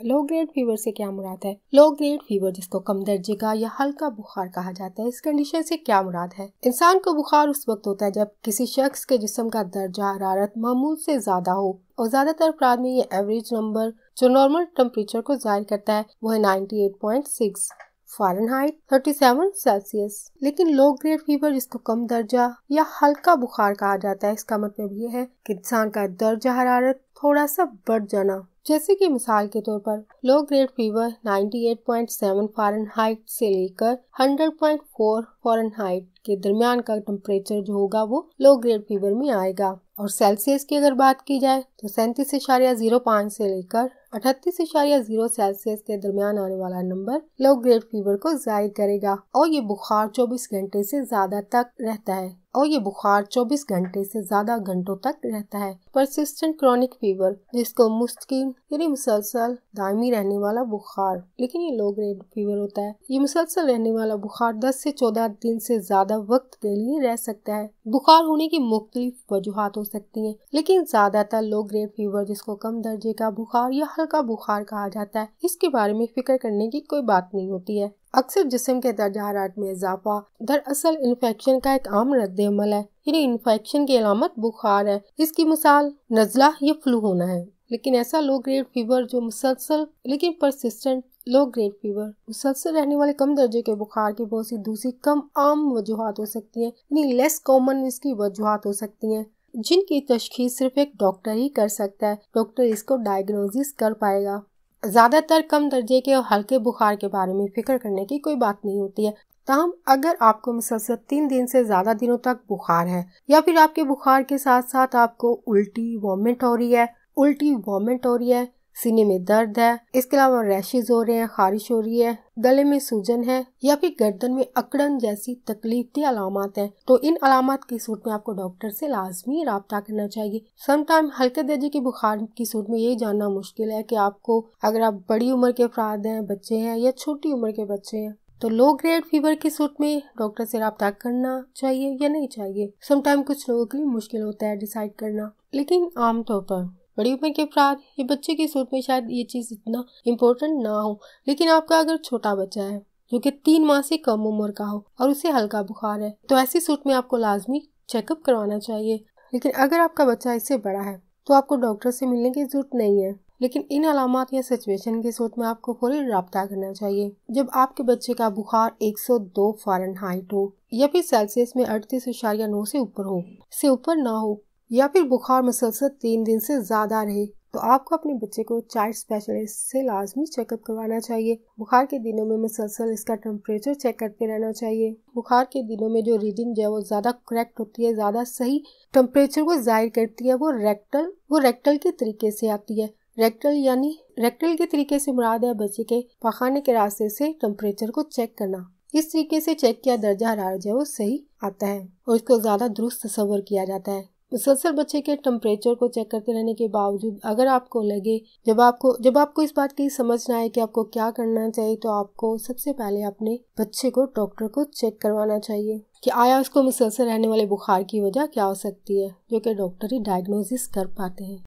Low grade fever से क्या मुराद है? लो ग्रेड फीवर, जिसको कम दर्जे का या हल्का बुखार कहा जाता है, इस कंडीशन से क्या मुराद है? इंसान को बुखार उस वक्त होता है जब किसी शख्स के जिस्म का दर्जा हरारत मामूल से ज्यादा हो, और ज्यादातर अफराद में ये एवरेज नंबर जो नॉर्मल टेम्परेचर को जाहिर करता है वो है 98.6 फ़ारेनहाइट 37 सेल्सियस। लेकिन लो ग्रेड फीवर, जिसको कम दर्जा या हल्का बुखार कहा जाता है, इसका मतलब ये है कि इंसान का दर्जा हरारत थोड़ा सा बढ़ जाना। जैसे कि मिसाल के तौर पर लो ग्रेड फीवर 98.7 फ़ारेनहाइट से लेकर 100.4 फ़ारेनहाइट के दरमियान का टेम्परेचर जो होगा वो लो ग्रेड फीवर में आएगा। और सेल्सियस की अगर बात की जाए तो 37.05 से लेकर 38.0 सेल्सियस के दरमियान आने वाला नंबर लो ग्रेड फीवर को जाहिर करेगा। और ये बुखार 24 घंटे से ज्यादा तक रहता है घंटों तक रहता है। परसिस्टेंट क्रॉनिक फीवर, जिसको मुस्तकिल यानी मुसलसल दायमी रहने वाला बुखार, लेकिन ये लो ग्रेड फीवर होता है। ये मुसलसल रहने वाला बुखार 10 से 14 दिन से ज्यादा वक्त के लिए रह सकता है। बुखार होने की मुख्तलिफ वजूहात हो सकती हैं, लेकिन ज्यादातर लो ग्रेड फीवर, जिसको कम दर्जे का बुखार या हल्का बुखार कहा जाता है, इसके बारे में फिक्र करने की कोई बात नहीं होती है। अक्सर जिस्म के दर्जा हरारत में इजाफा दरअसल इन्फेक्शन का एक आम रद्द-ए-अमल है, यानी इन्फेक्शन की अलामत बुखार है। इसकी मिसाल नज़ला या फ्लू होना है। लेकिन ऐसा लो ग्रेड फीवर जो मुसलसल लेकिन परसिस्टेंट लो ग्रेड फीवर, मुसलसल रहने वाले कम दर्जे के बुखार की बहुत सी दूसरी कम आम वजूहात हो सकती हैं, यानी लेस कॉमन इसकी वजूहात हो सकती हैं, जिनकी तशखीस सिर्फ एक डॉक्टर ही कर सकता है। डॉक्टर इसको डायग्नोसिस कर पाएगा। ज्यादातर कम दर्जे के और हल्के बुखार के बारे में फिक्र करने की कोई बात नहीं होती है। ताहम अगर आपको मुसलसल 3 दिन से ज्यादा दिनों तक बुखार है, या फिर आपके बुखार के साथ साथ आपको उल्टी वॉमिट हो रही है, सीने में दर्द है, इसके अलावा रैशेज हो रहे हैं, खारिश हो रही है, गले में सूजन है, या फिर गर्दन में अकड़न जैसी तकलीफदेह अलामत है, तो इन अलामत की सूरत में आपको डॉक्टर से लाजमी राब्ता करना चाहिए। समटाइम हल्के दर्जे के बुखार की सूरत में ये जानना मुश्किल है कि आपको, अगर आप बड़ी उम्र के अफराद हैं, बच्चे हैं या छोटी उम्र के बच्चे हैं, तो लो ग्रेड फीवर की सूरत में डॉक्टर से राब्ता करना चाहिए या नहीं चाहिए। समटाइम कुछ लोगों के लिए मुश्किल होता है डिसाइड करना, लेकिन आमतौर पर बड़ी उम्र के अफराद या बच्चे की सूरत में शायद ये चीज इतना इम्पोर्टेंट ना हो। लेकिन आपका अगर छोटा बच्चा है जो कि 3 माह से कम उम्र का हो और उसे हल्का बुखार है, तो ऐसी सूरत में आपको लाजमी चेकअप करवाना चाहिए। लेकिन अगर आपका बच्चा इससे बड़ा है तो आपको डॉक्टर से मिलने की जरूरत नहीं है। लेकिन इन अलामत या सिचुएशन की सूरत में आपको फौरी राब्ता करना चाहिए। जब आपके बच्चे का बुखार 102 फ़ारेनहाइट हो, या फिर सेल्सियस में 38.9 से ऊपर ना हो, या फिर बुखार मुसलसल 3 दिन से ज्यादा रहे, तो आपको अपने बच्चे को चाइल्ड स्पेशलिस्ट से लाजमी चेकअप करवाना चाहिए। बुखार के दिनों में मुसलसल इसका टेम्परेचर चेक करते रहना चाहिए। बुखार के दिनों में जो रीडिंग जो है वो ज्यादा करेक्ट होती है, ज्यादा सही टेम्परेचर को जाहिर करती है, वो रेक्टल के तरीके से आती है। रेक्टल के तरीके से मुराद है बच्चे के पाखाने के रास्ते से टेम्परेचर को चेक करना। इस तरीके से चेक किया दर्जा हरारत जो है वो सही आता है और इसको ज्यादा दुरुस्त तस्वर किया जाता है। मुसलसल बच्चे के टेम्परेचर को चेक करते रहने के बावजूद अगर आपको लगे, जब आपको इस बात की समझ ना आए कि आपको क्या करना चाहिए, तो आपको सबसे पहले अपने बच्चे को डॉक्टर को चेक करवाना चाहिए कि आया उसको मुसलसल रहने वाले बुखार की वजह क्या हो सकती है, जो कि डॉक्टर ही डायग्नोसिस कर पाते हैं।